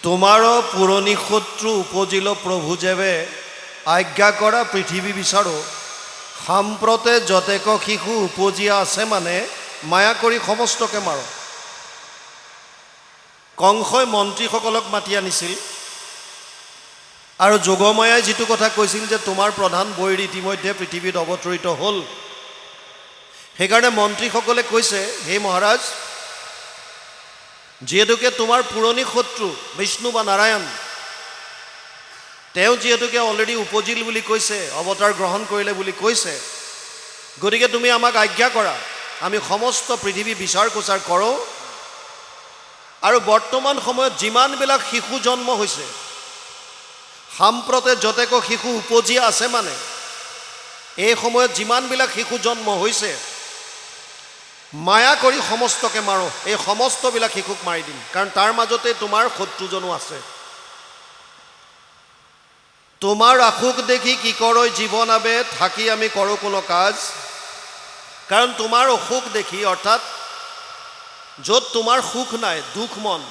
তোমাৰও পুৰনি শত্ৰু উপজিল প্ৰভু যেবে আজ্ঞা কৰা পৃথিবী বিচাৰো সাম্প্ৰতে যতেক শিশু উপজিয়া আছে মানে মায়া কৰি সমস্তকে মাৰ। কংসই মন্ত্ৰীসকলক মাতি আনিছিল আৰু যোগমায়াই যিটো কথা কৈছিল যে তোমাৰ প্ৰধান বৈৰী ইতিমধ্যে পৃথিৱীত অৱতৰিত হ'ল, সেইকাৰণে মন্ত্ৰীসকলে কৈছে, হে মহাৰাজ, যিহেতুকে তোমাৰ পুৰণি শত্ৰু বিষ্ণু বা নাৰায়ণ, তেওঁ যিহেতুকে অলৰেডি উপজিল বুলি কৈছে, অৱতাৰ গ্ৰহণ কৰিলে বুলি কৈছে, গতিকে তুমি আমাক আজ্ঞা কৰা, আমি সমস্ত পৃথিৱী বিচাৰ কোচাৰ কৰোঁ আৰু বৰ্তমান সময়ত যিমানবিলাক শিশু জন্ম হৈছে, সাম্প্ৰতে যতেক শিশু উপজিয়া আছে মানে এই সময়ত যিমানবিলাক শিশু জন্ম হৈছে মায়া কৰি সমস্তকে মাৰো, এই সমস্তবিলাক শিশুক মাৰি দিম, কাৰণ তাৰ মাজতে তোমাৰ শত্ৰুজনো আছে। তোমাৰ আশোক দেখি কি কৰৈ জীৱন আবে থাকি আমি কৰোঁ কোনো কাজ, কাৰণ তোমাৰ অসুখ দেখি, অৰ্থাৎ য'ত তোমাৰ সুখ নাই, দুখ মন,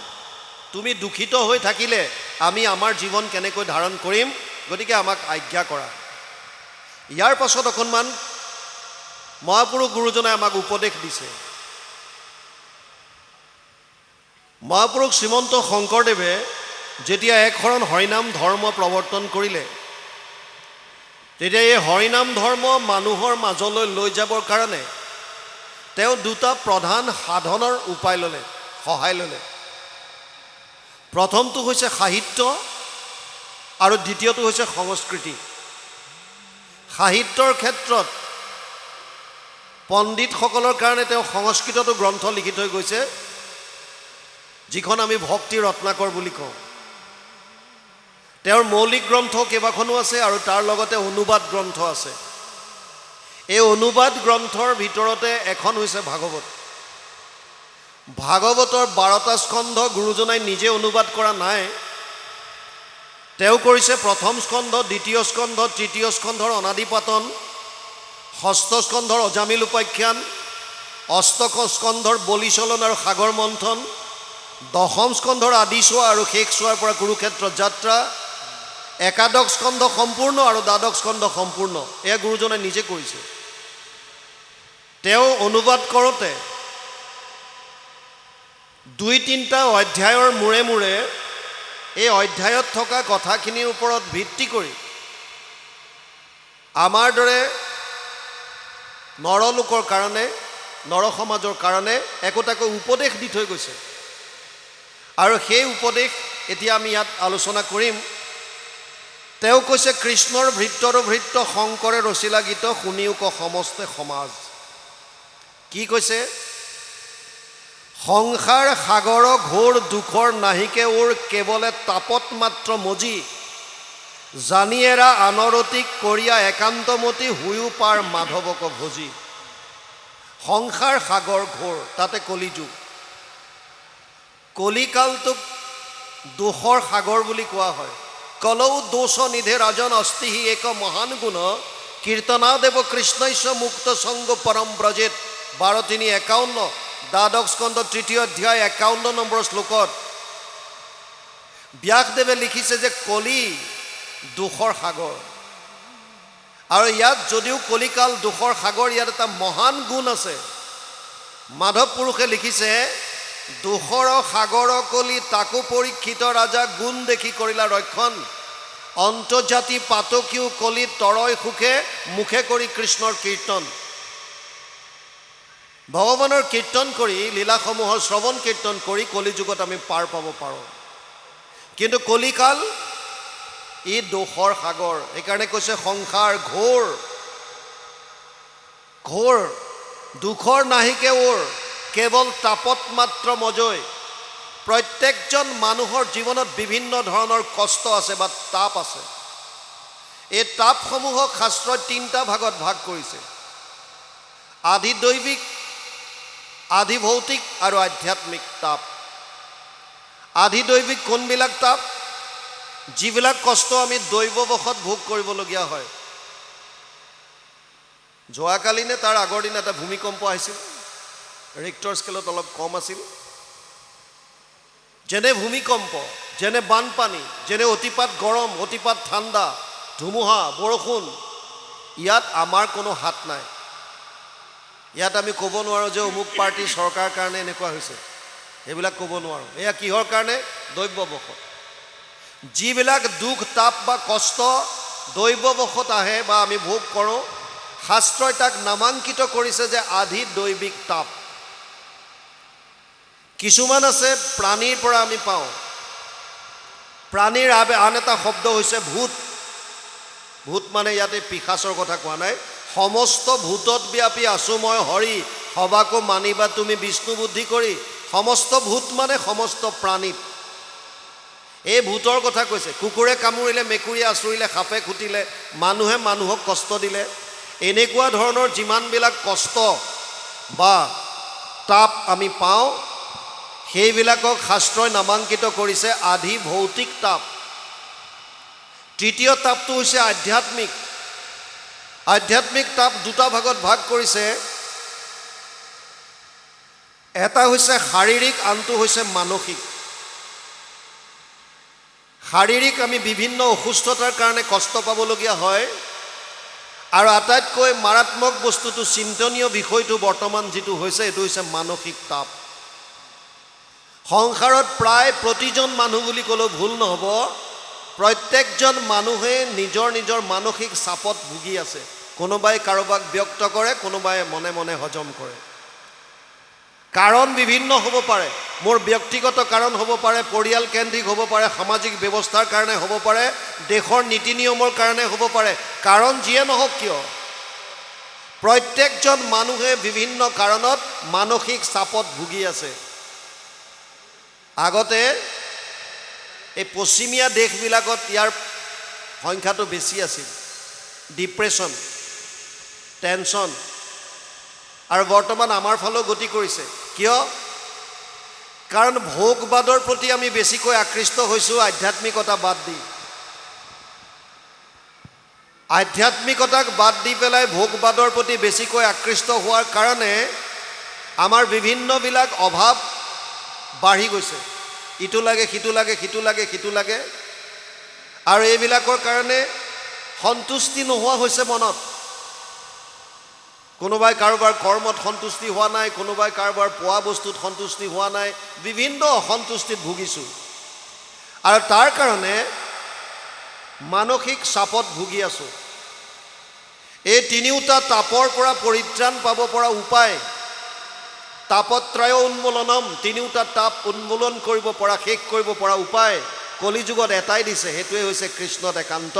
তুমি দুখিত হৈ থাকিলে আমি আমাৰ জীৱন কেনেকৈ ধাৰণ কৰিম, গতিকে আমাক আজ্ঞা কৰা। ইয়াৰ পাছত অকণমান মহাপুৰুষ গুৰুজনে আমাক উপদেশ দিছে। মহাপুৰুষ শ্ৰীমন্ত শংকৰদেৱে যেতিয়া একশৰণ হৰিনাম ধৰ্ম প্ৰৱৰ্তন কৰিলে, তেতিয়া এই হৰিনাম ধৰ্ম মানুহৰ মাজলৈ লৈ যাবৰ কাৰণে তেওঁ দুটা প্ৰধান সাধনৰ উপায় ল'লে, সহায় ল'লে। প্ৰথমটো হৈছে সাহিত্য আৰু দ্বিতীয়টো হৈছে সংস্কৃতি। সাহিত্যৰ ক্ষেত্ৰত পণ্ডিতসকলৰ কাৰণে তেওঁ সংস্কৃততো গ্ৰন্থ লিখি থৈ গৈছে, যিখন আমি ভক্তি ৰত্নাকৰ বুলি কওঁ। তেওঁৰ মৌলিক গ্ৰন্থ কেইবাখনো আছে আৰু তাৰ লগতে অনুবাদ গ্ৰন্থ আছে। এই অনুবাদ গ্ৰন্থৰ ভিতৰতে এখন হৈছে ভাগৱত। ভাগৱতৰ 12টা স্কন্ধ গুৰুজনাই নিজে অনুবাদ কৰা নাই, তেওঁ কৰিছে প্ৰথম স্কন্ধ, দ্বিতীয় স্কন্ধ, তৃতীয় স্কন্ধৰ অনাদিপাতন, ষষ্ঠ স্কন্ধৰ অজামিল উপাখ্যান, অষ্টক স্কন্ধৰ বলিচলন আৰু সাগৰ মন্থন, দশম স্কন্ধৰ আদিচোৱা আৰু শেষ চোৱাৰ পৰা কুৰুক্ষেত্ৰ যাত্ৰা, একাদশ স্কন্ধ সম্পূৰ্ণ আৰু দ্বাদশ স্কন্ধ সম্পূৰ্ণ, এয়া গুৰুজনাই নিজে কৰিছে। তেওঁ অনুবাদ কৰোঁতে 2-3টা অধ্যায়ৰ মূৰে মূৰে এই অধ্যায়ত থকা কথাখিনিৰ ওপৰত ভিত্তি কৰি আমাৰ দৰে নৰলোকৰ কাৰণে, নৰ সমাজৰ কাৰণে একোটাকৈ উপদেশ দি থৈ গৈছে। আৰু সেই উপদেশ এতিয়া আমি ইয়াত আলোচনা কৰিম। তেওঁ কৈছে, কৃষ্ণৰ ভৃত্যৰ ভৃত্য শংকৰে ৰচিলা গীত শুনিও ক সমস্তে সমাজ। কি কৈছে? সংসাৰ সাগৰ ঘোৰ দুখৰ নাহিকে ওৰ কেৱলে তাপত মাত্ৰ মজি, জানি এৰা আনৰতিক কৰিয়া একান্তমতি হুয়ো পাৰ মাধৱক ভজি। সংসাৰ সাগৰ ঘোৰ, তাতে কলিযুগ। কলিকালটোক দোষৰ সাগৰ বুলি কোৱা হয়। কলৌ দোষ নিধে ৰাজন অস্তিহি এক মহান গুণ, কীৰ্তনাদেৱ কৃষ্ণস্য মুক্ত সংগ পৰম ব্ৰজেত। 12:3-51 দ্বাদশ স্কন্ধ 3য় অধ্যায় 51 নম্বৰ শ্লোকত ব্যাসদেৱে লিখিছে যে কলি দুখৰ সাগৰ। আৰু ইয়াত যদিও কলিকাল দুখৰ সাগৰ, ইয়াত এটা মহান গুণ আছে। মাধৱ পুৰুষে লিখিছে, দুখৰ সাগৰ কলি তাকো পৰীক্ষিত ৰাজা, গুণ দেখি কৰিলা ৰক্ষণ, অন্তৰ্জাতি পাতকীও কলি তৰয় সুখে, মুখে কৰি কৃষ্ণৰ কীৰ্তন। ভগৱানৰ কীৰ্তন কৰি, লীলাসমূহৰ শ্ৰৱণ কীৰ্তন কৰি কলিযুগত আমি পাৰ পাব পাৰোঁ। কিন্তু কলিকাল ই দোষৰ সাগৰ। সেইকাৰণে কৈছে সংসাৰ ঘোৰ, ঘোৰ দুখৰ নাহিকে ওৰ কেৱল তাপত মাত্ৰ মজৈ। প্ৰত্যেকজন মানুহৰ জীৱনত বিভিন্ন ধৰণৰ কষ্ট আছে বা তাপ আছে। এই তাপসমূহক শাস্ত্ৰই 3টা ভাগত ভাগ কৰিছে: আধি দৈবিক, আধি ভৌতিক আৰু আধ্যাত্মিক তাপ। আধি দৈবিক কোনবিলাক তাপ? যিবিলাক কষ্ট আমি দৈৱবশত ভোগ কৰিবলগীয়া হয়। যোৱাকালি নে তাৰ আগৰ দিন এটা ভূমিকম্প আহিছিল, ৰিক্টাৰ স্কেলত অলপ কম আছিল। যেনে ভূমিকম্প, যেনে বানপানী, যেনে অতিপাত গৰম, অতিপাত ঠাণ্ডা, ধুমুহা, বৰষুণ, ইয়াত আমাৰ কোনো হাত নাই। ইয়াত আমি ক'ব নোৱাৰোঁ যে অমুক পাৰ্টীৰ চৰকাৰৰ কাৰণে এনেকুৱা হৈছে, এইবিলাক ক'ব নোৱাৰোঁ। এয়া কিহৰ কাৰণে? দৈৱবশত। যিবিলাক দুখ তাপ বা কষ্ট দৈৱবশত আহে বা আমি ভোগ কৰোঁ, শাস্ত্ৰই তাক নামাংকিত কৰিছে যে আধি দৈবিক তাপ। কিছুমান আছে প্ৰাণীৰ পৰা আমি পাওঁ। প্ৰাণীৰ আন এটা শব্দ হৈছে ভূত। ভূত মানে ইয়াতে পিশাচৰ কথা কোৱা নাই। সমস্ত ভূতত ব্যাপী আছো মই হৰি, সবাকো মানিবা তুমি বিষ্ণু বুদ্ধি কৰি। সমস্ত ভূত মানে সমস্ত প্ৰাণীত। এই ভূতৰ কথা কৈছে। কুকুৰে কামুৰিলে, মেকুৰীয়ে আঁচুৰিলে, সাপে খুটিলে, মানুহে মানুহক কষ্ট দিলে, এনেকুৱা ধৰণৰ যিমানবিলাক কষ্ট বা তাপ আমি পাওঁ, সেইবিলাকক শাস্ত্ৰই নামাংকিত কৰিছে আধি ভৌতিক তাপ। তৃতীয় তাপটো হৈছে আধ্যাত্মিক। আধ্যাত্মিক তাপ দুটা ভাগত ভাগ কৰিছে। এটা হৈছে শাৰীৰিক, আনটো হৈছে মানসিক। শাৰীৰিক আমি বিভিন্ন অসুস্থতাৰ কাৰণে কষ্ট পাবলগীয়া হয়, আৰু আটাইতকৈ মাৰাত্মক বস্তুটো, চিন্তনীয় বিষয়টো বৰ্তমান যিটো হৈছে, এইটো হৈছে মানসিক তাপ। সংসাৰত প্ৰায় প্ৰতিজন মানুহ বুলি ক'লেও ভুল নহ'ব, প্ৰত্যেকজন মানুহে নিজৰ নিজৰ মানসিক চাপত ভুগি আছে। কোনোবাই কাৰোবাক ব্যক্ত কৰে, কোনোবাই মনে মনে হজম কৰে। কাৰণ বিভিন্ন হ'ব পাৰে। মোৰ ব্যক্তিগত কাৰণ হ'ব পাৰে, পৰিয়াল কেন্দ্ৰিক হ'ব পাৰে, সামাজিক ব্যৱস্থাৰ কাৰণে হ'ব পাৰে, দেশৰ নীতি নিয়মৰ কাৰণে হ'ব পাৰে। কাৰণ যিয়ে নহওক কিয়, প্ৰত্যেকজন মানুহে বিভিন্ন কাৰণত মানসিক চাপত ভুগি আছে। আগতে এই পশ্চিমীয়া দেশবিলাকত ইয়াৰ সংখ্যাটো বেছি আছিল, ডিপ্ৰেশ্যন, টেনশ্যন, আৰু বৰ্তমান আমাৰ ফালেও গতি কৰিছে। কিয়? কাৰণ ভোগবাদৰ প্ৰতি আমি বেছিকৈ আকৃষ্ট হৈছোঁ, আধ্যাত্মিকতা বাদ দি। আধ্যাত্মিকতাক বাদ দি পেলাই ভোগবাদৰ প্ৰতি বেছিকৈ আকৃষ্ট হোৱাৰ কাৰণে আমাৰ বিভিন্নবিলাক অভাৱ বাঢ়ি গৈছে। ইটো লাগে, সিটো লাগে, সিটো লাগে, সিটো লাগে, আৰু এইবিলাকৰ কাৰণে সন্তুষ্টি নোহোৱা হৈছে মনত। কোনোবাই কাৰোবাৰ কৰ্মত সন্তুষ্টি হোৱা নাই, কোনোবাই কাৰোবাৰ পোৱা বস্তুত সন্তুষ্টি হোৱা নাই, বিভিন্ন অসন্তুষ্টিত ভুগিছোঁ, আৰু তাৰ কাৰণে মানসিক চাপত ভুগি আছোঁ। এই তিনিওটা তাপৰ পৰা পৰিত্ৰাণ পাব পৰা উপায়, তাপত্ৰয় উন্মূলনম, তিনিওটা তাপ উন্মূলন কৰিব পৰা, শেষ কৰিব পৰা উপায় কলিযুগত এটাই দিছে, সেইটোৱে হৈছে কৃষ্ণত একান্ত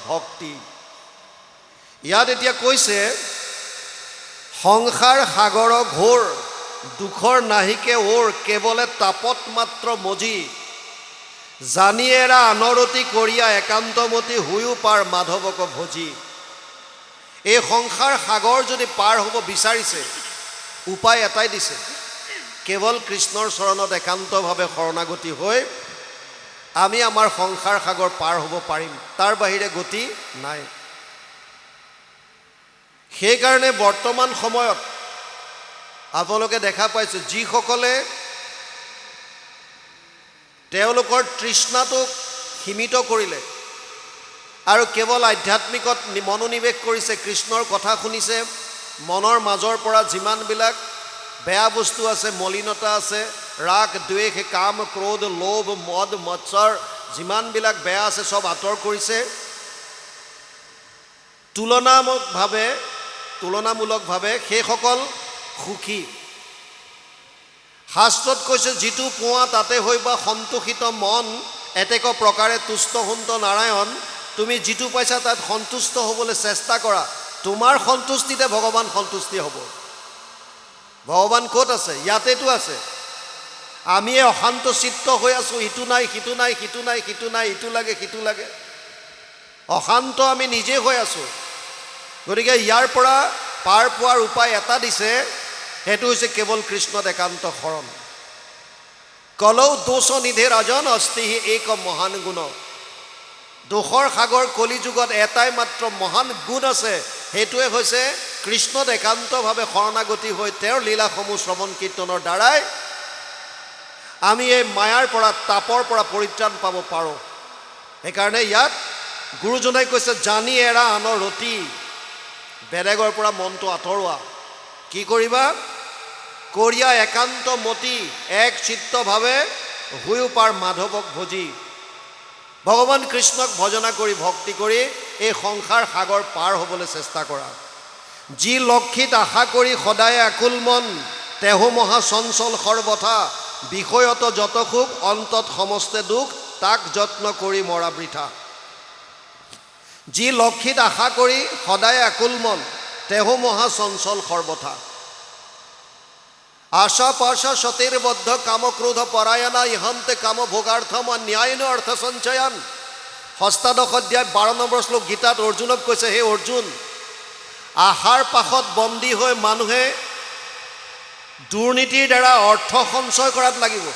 ভক্তি। ইয়াত এতিয়া কৈছে, সংসাৰ সাগৰ ঘোৰ, দুখৰ নাহিকে ওৰ, কেৱলে তাপত মাত্ৰ মজি, জানিয়েৰা আনৰতি কৰিয়া একান্তমতি, হুয়ো পাৰ মাধৱক ভজি। এই সংসাৰ সাগৰ যদি পাৰ হ'ব বিচাৰিছে, উপায় এটাই দিছে, কেৱল কৃষ্ণৰ চৰণত একান্তভাৱে শৰণাগতি হৈ আমি আমাৰ সংসাৰ সাগৰ পাৰ হ'ব পাৰিম, তাৰ বাহিৰে গতি নাই। সেইকাৰণে বৰ্তমান সময়ত আপোনালোকে দেখা পাইছে, যিসকলে তেওঁলোকৰ তৃষ্ণাটোক সীমিত কৰিলে আৰু কেৱল আধ্যাত্মিকত মনোনিৱেশ কৰিছে, কৃষ্ণৰ কথা শুনিছে, মনৰ মাজৰ পৰা যিমানবিলাক বেয়া বস্তু আছে, মলিনতা আছে, ৰাগ, দ্বেষ, কাম, ক্ৰোধ, লোভ, মদ, মৎসৰ, যিমানবিলাক বেয়া আছে চব আঁতৰ কৰিছে, তুলনামূলকভাৱে সেইসকল সুখী। শাস্ত্ৰত কৈছে, যিটো পোৱা তাতে হৈ বা সন্তোষিত মন, এতেক প্ৰকাৰে তুষ্ট সুন্ত নাৰায়ণ। তুমি যিটো পাইছা তাত সন্তুষ্ট হ'বলৈ চেষ্টা কৰা, তোমাৰ সন্তুষ্টিতে ভগৱান সন্তুষ্টি হ'ব। ভগৱান ক'ত আছে? ইয়াতেতো আছে। আমি অশান্ত চিত্ত হৈ আছোঁ, ইটো নাই, সিটো নাই, সিটো নাই, সিটো নাই, ইটো লাগে, সিটো লাগে, অশান্ত আমি নিজে হৈ আছোঁ। গতিকে ইয়াৰ পৰা পাৰ পোৱাৰ উপায় এটা দিছে, সেইটো হৈছে কেৱল কৃষ্ণত একান্ত শৰণ। কলৌ দোষ নিধে ৰাজন অস্তিহি এক মহান গুণ। দোষৰ সাগৰ কলিযুগত এটাই মাত্ৰ মহান গুণ আছে, সেইটোৱে হৈছে কৃষ্ণত একান্তভাৱে শৰণাগতি হৈ তেওঁৰ লীলাসমূহ শ্ৰৱণ কীৰ্তনৰ দ্বাৰাই আমি এই মায়াৰ পৰা তাপৰ পৰা পৰিত্ৰাণ পাব পাৰোঁ। সেইকাৰণে ইয়াত গুৰুজনাই কৈছে জানি এৰা আনৰ ৰতি, বেলেগৰ পৰা মনটো আঁতৰোৱা। কি কৰিবা? কৰিয়া একান্ত মতি, এক চিত্তভাৱে হুয়ো পাৰ মাধৱক ভজি। ভগৱান কৃষ্ণক ভজনা কৰি ভক্তি কৰি এই সংসাৰ সাগৰ পাৰ হ'বলৈ চেষ্টা কৰা। যি লক্ষিত আশা কৰি সদায় আকুল মন, তেহো মহা চঞ্চল সৰ্বথা। বিষয়ত যত সুখ অন্তত সমস্তে দুখ, তাক যত্ন কৰি মৰা বৃথা। যি লক্ষিত আশা কৰি সদায় আকুল মন, তেহো মহা চঞ্চল সৰ্বথা। আশা পাশা সতীৰ্বদ্ধ কামক্ৰোধ পৰায়ণা, ইহন্তে কাম ভোগাৰ্থম ন্যায়ন অৰ্থ সঞ্চয়ন। ষষ্ঠাদশ অধ্যায় 12 নম্বৰ শ্লোক গীতাত অৰ্জুনক কৈছে, হে অৰ্জুন, আশাৰ পাশত বন্দী হৈ মানুহে দুৰ্নীতিৰ দ্বাৰা অৰ্থ সঞ্চয় কৰাত লাগিব।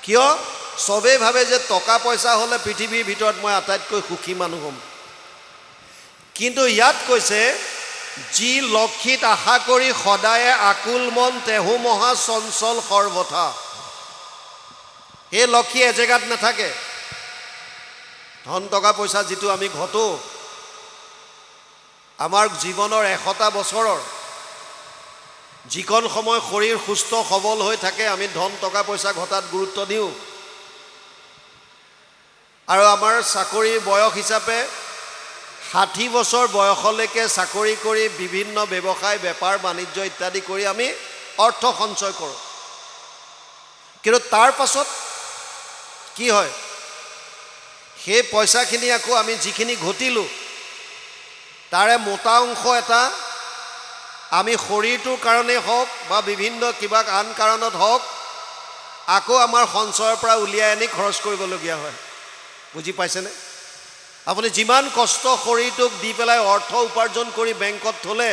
কিয়? চবেই ভাবে যে টকা পইচা হ'লে পৃথিৱীৰ ভিতৰত মই আটাইতকৈ সুখী মানুহ হ'ম। কিন্তু ইয়াত কৈছে যি লক্ষিত আশা কৰি সদায়ে আকুল মন, তেহো মহা চঞ্চল সৰ্বথা। সেই লক্ষী এজেগাত নাথাকে। ধন টকা পইচা যিটো আমি ঘটো, আমাৰ জীৱনৰ 100টা বছৰৰ যিকণ সময় শৰীৰ সুস্থ সবল হৈ থাকে, আমি ধন টকা পইচা ঘটাত গুৰুত্ব দিওঁ। আৰু আমাৰ চাকৰিৰ বয়স হিচাপে 60 বছৰ বয়সলৈকে চাকৰি কৰি বিভিন্ন ব্যৱসায় বেপাৰ বাণিজ্য ইত্যাদি কৰি আমি অৰ্থ সঞ্চয় কৰোঁ। কিন্তু তাৰ পাছত কি হয়? সেই পইচাখিনি আকৌ আমি যিখিনি ঘটিলোঁ তাৰে মোটা অংশ এটা আমি শৰীৰটোৰ কাৰণে হওক বা বিভিন্ন কিবা আন কাৰণত হওক আকৌ আমাৰ সঞ্চয়ৰ পৰা উলিয়াই আনি খৰচ কৰিবলগীয়া হয়। বুজি পাইছেনে? আপুনি যিমান কষ্ট শৰীৰটোক দি পেলাই অৰ্থ উপাৰ্জন কৰি বেংকত থ'লে,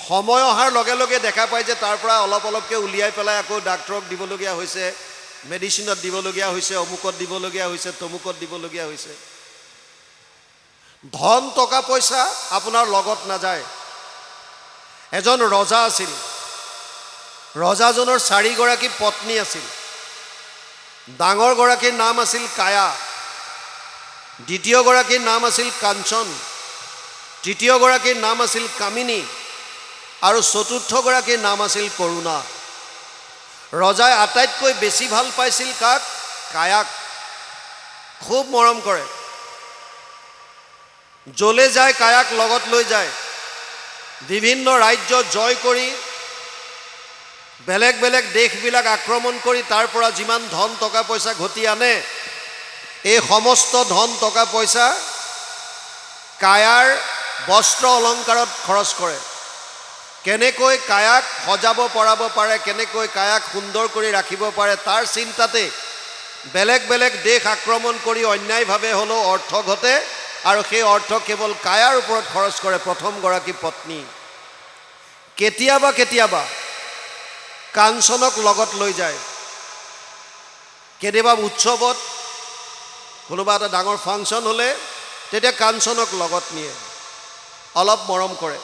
সময় অহাৰ লগে লগে দেখা পায় যে তাৰ পৰা অলপ অলপকৈ উলিয়াই পেলাই আকৌ ডাক্তৰক দিবলগীয়া হৈছে, মেডিচিনত দিবলগীয়া হৈছে, অমুকত দিবলগীয়া হৈছে, তমুকত দিবলগীয়া হৈছে। ধন টকা পইচা আপোনাৰ লগত নাযায়। এজন ৰজা আছিল। ৰজাজনৰ 4 গৰাকী পত্নী আছিল। ডাঙৰ গৰাকীৰ নাম আছিল কায়া, দ্বিতীয় গৰাকীৰ নাম আছিল কাঞ্চন, তৃতীয় গৰাকীৰ নাম আছিল কামিনী আৰু চতুৰ্থ গৰাকীৰ নাম আছিল কৰুণা। ৰজাই আটাইতকৈ বেছি ভাল পাইছিল কাক? কায়াক। খুব মৰম কৰে। যলে যায় কায়াক লগত লৈ যায়। বিভিন্ন ৰাজ্য জয় কৰি বেলেগ বেলেগ দেশবিলাক আক্ৰমণ কৰি তাৰ পৰা যিমান ধন টকা পইচা ঘটি আনে, এই সমস্ত ধন টকা পইচা কায়াৰ বস্ত্ৰ অলংকাৰত খৰচ কৰে। কেনেকৈ কায়াক সজাব পৰাব পাৰে, কেনেকৈ কায়াক সুন্দৰ কৰি ৰাখিব পাৰে, তাৰ চিন্তাতে বেলেগ বেলেগ দেশ আক্ৰমণ কৰি অন্যায়ভাৱে হ'লেও অৰ্থ ঘটে আৰু সেই অৰ্থ কেৱল কায়াৰ ওপৰত খৰচ কৰে প্ৰথম গৰাকী পত্নী। কেতিয়াবা কেতিয়াবা কাঞ্চনক লগত লৈ যায়। কেতিয়াবা উৎসৱত কোনোবা এটা ডাঙৰ ফাংচন হ'লে তেতিয়া কাঞ্চনক লগত নিয়ে, অলপ মৰম কৰে,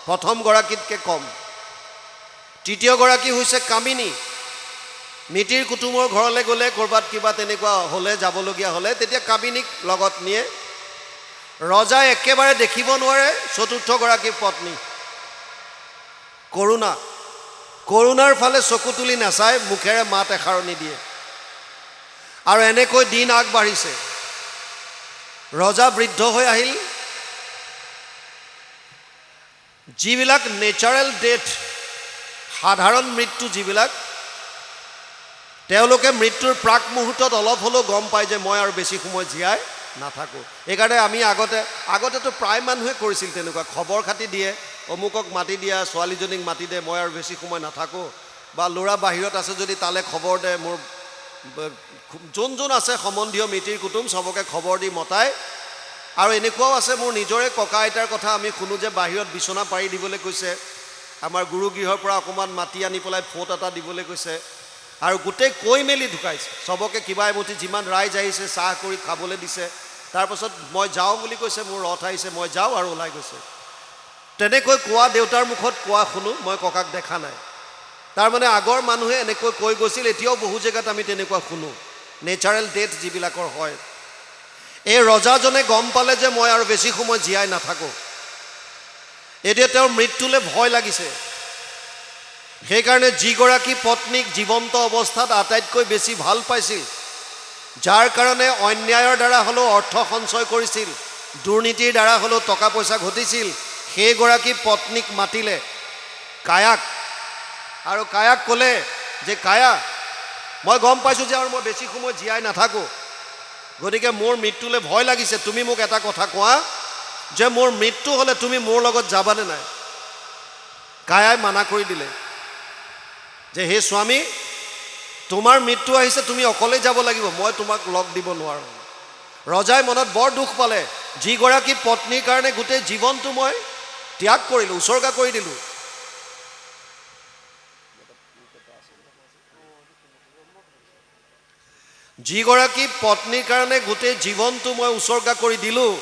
প্ৰথম গৰাকীতকৈ কম। তৃতীয় গৰাকী হৈছে কামিনী। মিতিৰ কুটুমৰ ঘৰলৈ গ'লে, ক'ৰবাত কিবা তেনেকুৱা হ'লে, যাবলগীয়া হ'লে তেতিয়া কামিনীক লগত নিয়ে। ৰজাই একেবাৰে দেখিব নোৱাৰে চতুৰ্থ গৰাকী পত্নী কৰুণা। কৰুণাৰ ফালে চকু তুলি নাচায়, মুখেৰে মাত এষাৰো নিদিয়ে। আৰু এনেকৈ দিন আগবাঢ়িছে। ৰজা বৃদ্ধ হৈ আহিল। যিবিলাক নেচাৰেল ডেথ, সাধাৰণ মৃত্যু যিবিলাক, তেওঁলোকে মৃত্যুৰ প্ৰাক মুহূৰ্তত অলপ হ'লেও গম পায় যে মই আৰু বেছি সময় জীয়াই নাথাকোঁ। সেইকাৰণে আমি আগতেতো প্ৰায় মানুহে কৰিছিল তেনেকুৱা, খবৰ খাতি দিয়ে, অমুকক মাতি দিয়া, ছোৱালীজনীক মাতি দে, মই আৰু বেছি সময় নাথাকোঁ, বা ল'ৰা বাহিৰত আছে যদি তালৈ খবৰ দে, মোৰ যোন যোন আছে সম্বন্ধীয় মিতিৰ কুটুম চবকে খবৰ দি মতাই। আৰু এনেকুৱাও আছে, মোৰ নিজৰে ককা আইতাৰ কথা আমি শুনো যে বাহিৰত বিচনা পাৰি দিবলৈ কৈছে, আমাৰ গুৰুগৃহৰ পৰা অকণমান মাটি আনি পেলাই ফোট এটা দিবলৈ কৈছে, আৰু গোটেই কৈ মেলি ঢুকাইছে। চবকে কিবা এমুঠি যিমান ৰাইজ আহিছে চাহ কৰি খাবলৈ দিছে। তাৰপাছত মই যাওঁ বুলি কৈছে, মোৰ ৰথ আহিছে, মই যাওঁ, আৰু ওলাই গৈছে। তেনেকৈ কোৱা দেউতাৰ মুখত কোৱা শুনো, মই ককাক দেখা নাই। তাৰ মানে আগৰ মানুহে এনেকৈ কৈ গৈছিল, এতিয়াও বহু জেগাত আমি তেনেকুৱা শুনো, নেচাৰেল ডেথ যিবিলাকৰ হয়। এই ৰজাজনে গম পালে যে মই আৰু বেছি সময় জীয়াই নাথাকোঁ, এতিয়া তেওঁৰ মৃত্যুলৈ ভয় লাগিছে। সেইকাৰণে যিগৰাকী পত্নীক জীৱন্ত অৱস্থাত আটাইতকৈ বেছি ভাল পাইছিল, যাৰ কাৰণে অন্যায়ৰ দ্বাৰা হ'লেও অৰ্থ সঞ্চয় কৰিছিল, দুৰ্নীতিৰ দ্বাৰা হ'লেও টকা পইচা ঘটিছিল, সেইগৰাকী পত্নীক মাতিলে কায়াক, আৰু কায়াক ক'লে যে কায়া, মই গম পাইছোঁ যে আৰু মই বেছি সময় জীয়াই নাথাকোঁ, গতিকে মোৰ মৃত্যুলৈ ভয় লাগিছে, তুমি মোক এটা কথা কোৱা যে মোৰ মৃত্যু হ'লে তুমি মোৰ লগত যাবানে নাই? কায়াই মানা কৰি দিলে যে হে স্বামী, তোমাৰ মৃত্যু আহিছে, তুমি অকলেই যাব লাগিব, মই তোমাক লগ দিব নোৱাৰোঁ। ৰজাই মনত বৰ দুখ পালে, যিগৰাকী পত্নীৰ কাৰণে গোটেই জীৱনটো মই ত্যাগ কৰিলোঁ, উচৰ্গা কৰি দিলোঁ। যিগৰাকী পত্নীৰ কাৰণে গোটেই জীৱনটো মই উচৰ্গা কৰি দিলোঁ,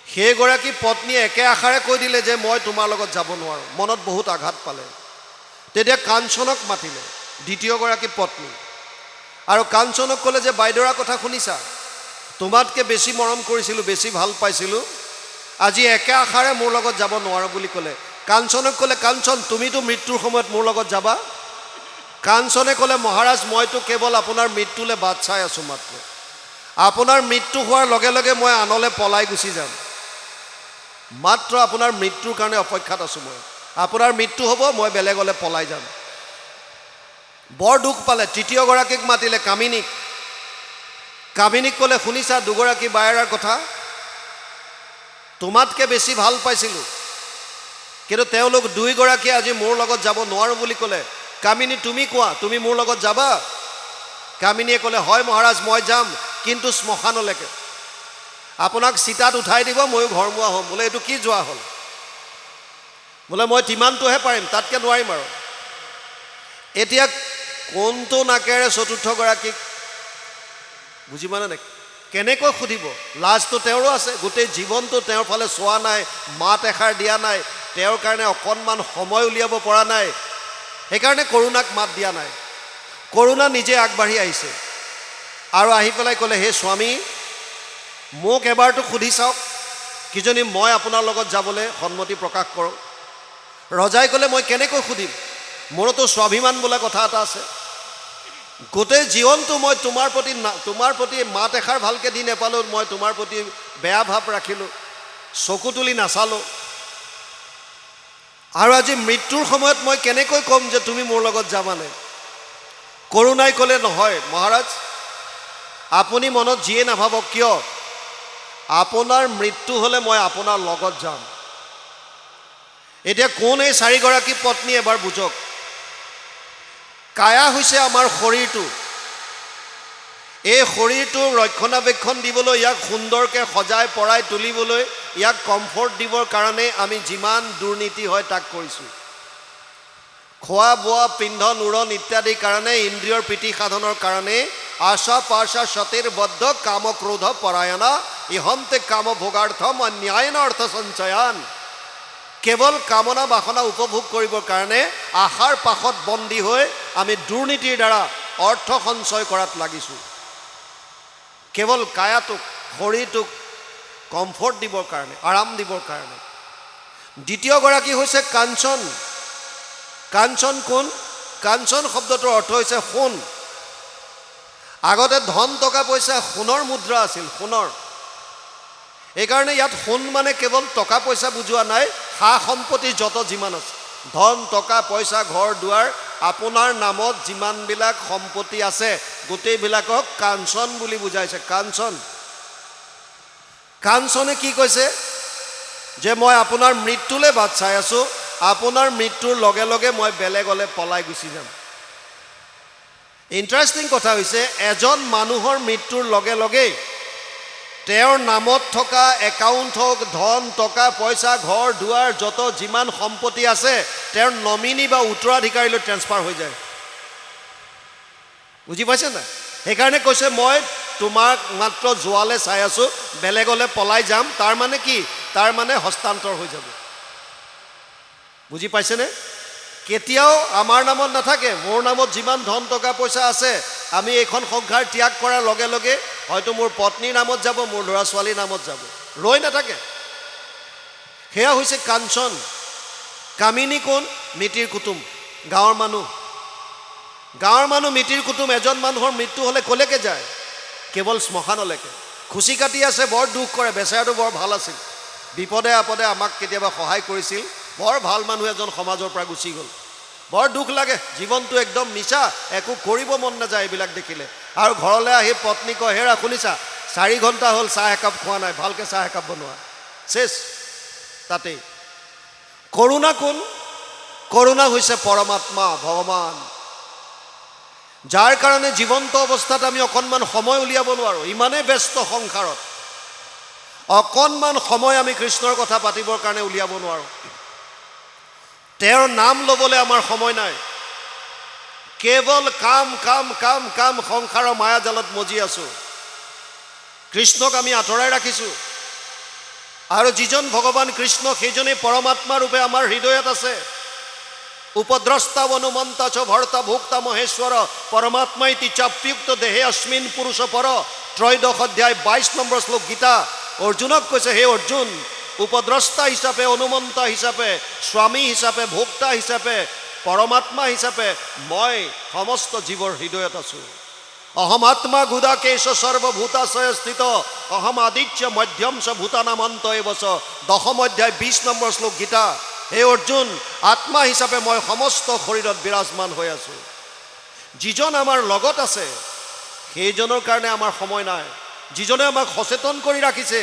সেইগৰাকী পত্নীয়ে একে আশাৰে কৈ দিলে যে মই তোমাৰ লগত যাব নোৱাৰোঁ। মনত বহুত আঘাত পালে। তেতিয়া কাঞ্চনক মাতিলে, দ্বিতীয়গৰাকী পত্নী, আৰু কাঞ্চনক ক'লে যে বাইদেউৰ কথা শুনিছা, তোমাতকৈ বেছি মৰম কৰিছিলোঁ, বেছি ভাল পাইছিলোঁ, আজি একে আশাৰে মোৰ লগত যাব নোৱাৰোঁ বুলি ক'লে। কাঞ্চনক ক'লে, কাঞ্চন তুমিতো মৃত্যুৰ সময়ত মোৰ লগত যাবা? কাঞ্চনে ক'লে, মহাৰাজ মইতো কেৱল আপোনাৰ মৃত্যুলৈ বাট চাই আছোঁ মাত্ৰ, আপোনাৰ মৃত্যু হোৱাৰ লগে লগে মই আনলৈ পলাই গুচি যাম, মাত্ৰ আপোনাৰ মৃত্যুৰ কাৰণে অপেক্ষাত আছোঁ মই, আপোনাৰ মৃত্যু হ'ব, মই বেলেগলৈ পলাই যাম। বৰ দুখ পালে। তৃতীয়গৰাকীক মাতিলে, কামিনীক। কামিনীক ক'লে, শুনিছা দুগৰাকী বায়েৰাৰ কথা, তোমাতকৈ বেছি ভাল পাইছিলোঁ, কিন্তু তেওঁলোক দুইগৰাকীয়ে আজি মোৰ লগত যাব নোৱাৰোঁ বুলি ক'লে। কামিনী তুমি কোৱা, তুমি মোৰ লগত যাবা? কামিনীয়ে ক'লে, হয় মহাৰাজ মই যাম, কিন্তু শ্মশানলৈকে, আপোনাক চিতাত উঠাই দিব, ময়ো ঘৰমুৱা হ'ম। বোলে এইটো কি যোৱা হ'ল? বোলে মই তিমানটোহে পাৰিম, তাতকৈ নোৱাৰিম আৰু। এতিয়া কোনটো নাকেৰে চতুৰ্থগৰাকীক বুজি মানে নাই, কেনেকৈ সুধিব? লাজটো তেওঁৰো আছে, গোটেই জীৱনটো তেওঁৰ ফালে চোৱা নাই, মাত এষাৰ দিয়া নাই, তেওঁৰ কাৰণে অকণমান সময় উলিয়াব পৰা নাই, সেইকাৰণে কৰোণাক মাত দিয়া নাই। কৰোণা নিজে আগবাঢ়ি আহিছে আৰু আহি পেলাই ক'লে, হে স্বামী, মোক এবাৰটো সুধি চাওক, কিজনী মই আপোনাৰ লগত যাবলৈ সন্মতি প্ৰকাশ কৰোঁ। ৰজাই ক'লে, মই কেনেকৈ সুধিম, মোৰতো স্বাভিমান বোলা কথা এটা আছে, গোটেই জীৱনটো মই তোমাৰ প্ৰতি মাত এষাৰ ভালকৈ দি নেপালোঁ, মই তোমাৰ প্ৰতি বেয়া ভাৱ ৰাখিলোঁ, চকু তুলি নাচালোঁ, আৰু আজি মৃত্যুৰ সময়ত মই কেনেকৈ ক'ম যে তুমি মোৰ লগত যাবানে? কৰোণাই ক'লে, নহয় মহাৰাজ, আপুনি মনত যিয়ে নাভাবক কিয়, আপোনাৰ মৃত্যু হ'লে মই আপোনাৰ লগত যাম। এতিয়া কোন এই চাৰিগৰাকী পত্নী এবাৰ বুজক। কায়া হৈছে আমাৰ শৰীৰটো, এই শৰীৰটো ৰক্ষণাবেক্ষণ দিবলৈ, ইয়াক সুন্দৰকৈ সজাই পৰাই তুলিবলৈ, ইয়াক কমফৰ্ট দিবৰ কাৰণে আমি যিমান দুৰ্নীতি হয় তাক কৰিছোঁ। খোৱা বোৱা, পিন্ধন উৰণ ইত্যাদিৰ কাৰণে, ইন্দ্ৰিয়ৰ প্ৰীতি সাধনৰ কাৰণে, আশা পাশা সতেৰ বদ্ধ কাম ক্ৰোধ পৰায়ণা ইহন্তে কাম ভোগাৰ্থম অন্যায়ন অৰ্থ সঞ্চয়ান। কেৱল কামনা বাসনা উপভোগ কৰিবৰ কাৰণে আশাৰ পাশত বন্দী হৈ আমি দুৰ্নীতিৰ দ্বাৰা অৰ্থ সঞ্চয় কৰাত লাগিছোঁ। কেৱল কায়াটোক, শৰীৰটোক কমফৰ্ট দিবৰ কাৰণে, আৰাম দিবৰ কাৰণে। দ্বিতীয়গৰাকী হৈছে কাঞ্চন। কাঞ্চন কোন? কাঞ্চন শব্দটোৰ অৰ্থ হৈছে সোণ। আগতে ধন টকা পইচা সোণৰ মুদ্ৰা আছিল, সোণৰ। এইকাৰণে ইয়াত সোণ মানে কেৱল টকা পইচা বুজোৱা নাই, সা সম্পত্তি যত যিমান আছে, ধন টকা পইচা ঘৰ দুৱাৰ, আপোনাৰ নামত যিমানবিলাক সম্পত্তি আছে গোটেইবিলাকক কাঞ্চন বুলি বুজাইছে। কাঞ্চন। কাঞ্চনে কি কৈছে যে মই আপোনাৰ মৃত্যুলৈ বাট চাই আছোঁ, আপোনাৰ মৃত্যুৰ লগে লগে মই বেলেগলৈ পলাই গুচি যাম। ইণ্টাৰেষ্টিং কথা হৈছে, এজন মানুহৰ মৃত্যুৰ লগে লগেই তেওঁৰ নামত থকা একাউণ্ট হওক, ধন টকা পইচা ঘৰ দুৱাৰ যত যিমান সম্পত্তি আছে তেওঁৰ নমিনী বা উত্তৰাধিকাৰীলৈ ট্ৰেন্সফাৰ হৈ যায়। বুজি পাইছে নাই? সেইকাৰণে কৈছে মই তোমাক মাত্ৰ যোৱালৈ চাই আছোঁ, বেলেগলৈ পলাই যাম। তাৰ মানে কি? তাৰ মানে হস্তান্তৰ হৈ যাব। বুজি পাইছেনে? কেতিয়াও আমাৰ নামত নাথাকে। মোৰ নামত যিমান ধন টকা পইচা আছে, আমি এইখন সংসাৰ ত্যাগ কৰাৰ লগে লগে হয়তো মোৰ পত্নীৰ নামত যাব, মোৰ ল'ৰা ছোৱালীৰ নামত যাব, ৰৈ নাথাকে। সেয়া হৈছে কাঞ্চন। কামিনী কোন? মিতিৰ কুটুম, গাঁৱৰ মানুহ। গাঁৱৰ মানুহ মিতিৰ কুটুম। এজন মানুহৰ মৃত্যু হ'লে ক'লৈকে যায়? কেৱল শ্মশানলৈকে। খুচি কাটি আছে, বৰ দুখ কৰে। বেচেৰাটো বৰ ভাল আছিল, বিপদে আপদে আমাক কেতিয়াবা সহায় কৰিছিল, বৰ ভাল মানুহ এজন সমাজৰ পৰা গুচি গ'ল। বৰ দুখ লাগে, জীৱনটো একদম মিছা, একো কৰিব মন নাযায় এইবিলাক দেখিলে। আৰু ঘৰলৈ আহি পত্নী কয়, হেৰা শুনিছা, 4 ঘণ্টা হ'ল চাহ একাপ খোৱা নাই, ভালকৈ চাহ একাপ বনোৱা। চেছ তাতেই। কৰুণা কোন? কৰুণা হৈছে পৰমাত্মা, ভগৱান, যাৰ কাৰণে জীৱন্ত অৱস্থাত আমি অকণমান সময় উলিয়াব নোৱাৰোঁ। ইমানেই ব্যস্ত সংসাৰত, অকণমান সময় আমি কৃষ্ণৰ কথা পাতিবৰ কাৰণে উলিয়াব নোৱাৰোঁ। তেওঁৰ নাম ল'বলৈ আমাৰ সময় নাই। কেৱল কাম কাম কাম কাম, সংসাৰৰ মায়াজালত মজি আছোঁ। কৃষ্ণক আমি আঁতৰাই ৰাখিছোঁ। আৰু যিজন ভগৱান কৃষ্ণ, সেইজনেই পৰমাত্মা ৰূপে আমাৰ হৃদয়ত আছে। উপদ্ৰষ্টা অনুমন্তা চ ভৰ্তা ভোক্তা মহেশ্বৰ পৰমাত্মা ইতি চাপ্যুক্ত দেহে অস্মিন পুৰুষ পৰ। 13 অধ্যায় 22 নম্বৰ শ্লোক গীতা। অৰ্জুনক কৈছে, হে অৰ্জুন, উপদ্ৰষ্টা হিচাপে, অনুমন্তা হিচাপে, স্বামী হিচাপে, ভোক্তা হিচাপে, পৰমাত্মা হিচাপে মই সমস্ত জীৱৰ হৃদয়ত আছোঁ। অহম আত্মা গুদাকেশ সৰ্বভূতাশয় স্থিত অহম আদিত্য মধ্যম চ ভূতানামন্ত এবচ। 10 অধ্যায় 20 নম্বৰ শ্লোক গীতা। হে অৰ্জুন, আত্মা হিচাপে মই সমস্ত শৰীৰত বিৰাজমান হৈ আছোঁ। যিজন আমাৰ লগত আছে, সেইজনৰ কাৰণে আমাৰ সময় নাই। যিজনে আমাক সচেতন কৰি ৰাখিছে,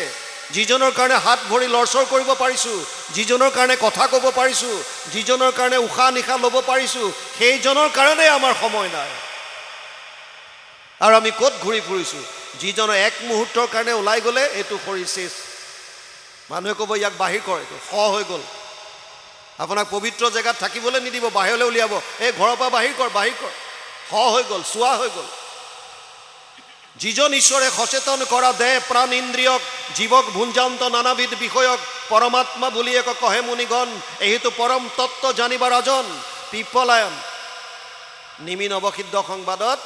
যিজনৰ কাৰণে হাত ভৰি লৰচৰ কৰিব পাৰিছোঁ, যিজনৰ কাৰণে কথা ক'ব পাৰিছোঁ, যিজনৰ কাৰণে উশাহ নিশাহ ল'ব পাৰিছোঁ, সেইজনৰ কাৰণে আমাৰ সময় নাই। আৰু আমি ক'ত ঘূৰি ফুৰিছোঁ? যিজনৰ এক মুহূৰ্তৰ কাৰণে ওলাই গ'লে এইটো শৰীৰ শেষ। মানুহে ক'ব, ইয়াক বাহিৰ কৰ, এইটো হৈ গ'ল, আপোনাক পবিত্ৰ জেগাত থাকিবলৈ নিদিব, বাহিৰলৈ উলিয়াব, এই ঘৰৰ পৰা বাহিৰ কৰ, বাহিৰ কৰ, হৈ গ'ল, চোৱা হৈ গ'ল। যিজন ঈশ্বৰে সচেতন কৰা দেহ প্ৰাণ ইন্দ্ৰিয়ক জীৱক ভুঞ্জান্ত নানাবিধ বিষয়ক পৰমাত্মা বুলি এক কহে মুনিগণ, এইটো পৰম তত্ত্ব জানিবা ৰাজন। পিপ্পলায়ন। নিমি নৱসিদ্ধ সংবাদত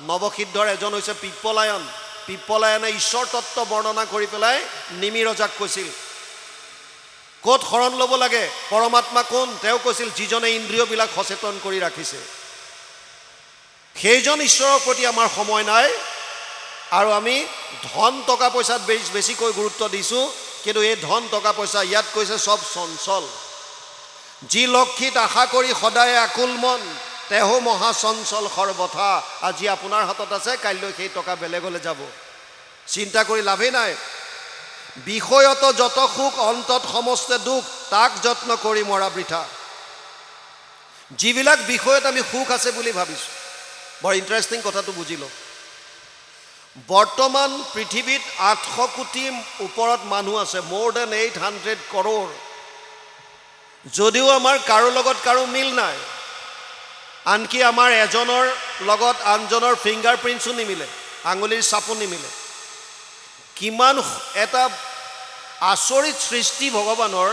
নৱসিদ্ধৰ এজন হৈছে পিপ্পলায়ন। পিপ্পলায়নে ঈশ্বৰ তত্ত্ব বৰ্ণনা কৰি পেলাই নিমি ৰজাক কৈছিল, ক'ত শৰণ ল'ব লাগে, পৰমাত্মা কোন? তেওঁ কৈছিল, যিজনে ইন্দ্ৰিয়বিলাক সচেতন কৰি ৰাখিছে। সেইজন ঈশ্বৰৰ প্ৰতি আমাৰ সময় নাই। আৰু আমি ধন টকা পইচাত বেছিকৈ গুৰুত্ব দিছোঁ। কিন্তু এই ধন টকা পইচা, ইয়াত কৈছে চব চঞ্চল। যি লক্ষীত আশা কৰি সদায় আকুল মন, তেহো মহা চঞ্চল সৰ্বথা। আজি আপোনাৰ হাতত আছে, কাইলৈ সেই টকা বেলেগলৈ যাব, চিন্তা কৰি লাভেই নাই। বিষয়ত যত সুখ অন্তত সমস্ত দুখ, তাক যত্ন কৰি মৰা বৃথা। যিবিলাক বিষয়ত আমি সুখ আছে বুলি ভাবিছোঁ, বৰ ইণ্টাৰেষ্টিং কথাটো বুজি লওক। বৰ্তমান পৃথিৱীত 800 কোটিৰ ওপৰত মানুহ আছে, মোৰ দেন 800 crore। যদিও আমাৰ কাৰো লগত কাৰো মিল নাই, আনকি আমাৰ এজনৰ লগত আনজনৰ ফিংগাৰ প্ৰিণ্টছো নিমিলে, আঙুলিৰ চাপো নিমিলে। কিমান এটা আচৰিত সৃষ্টি ভগৱানৰ,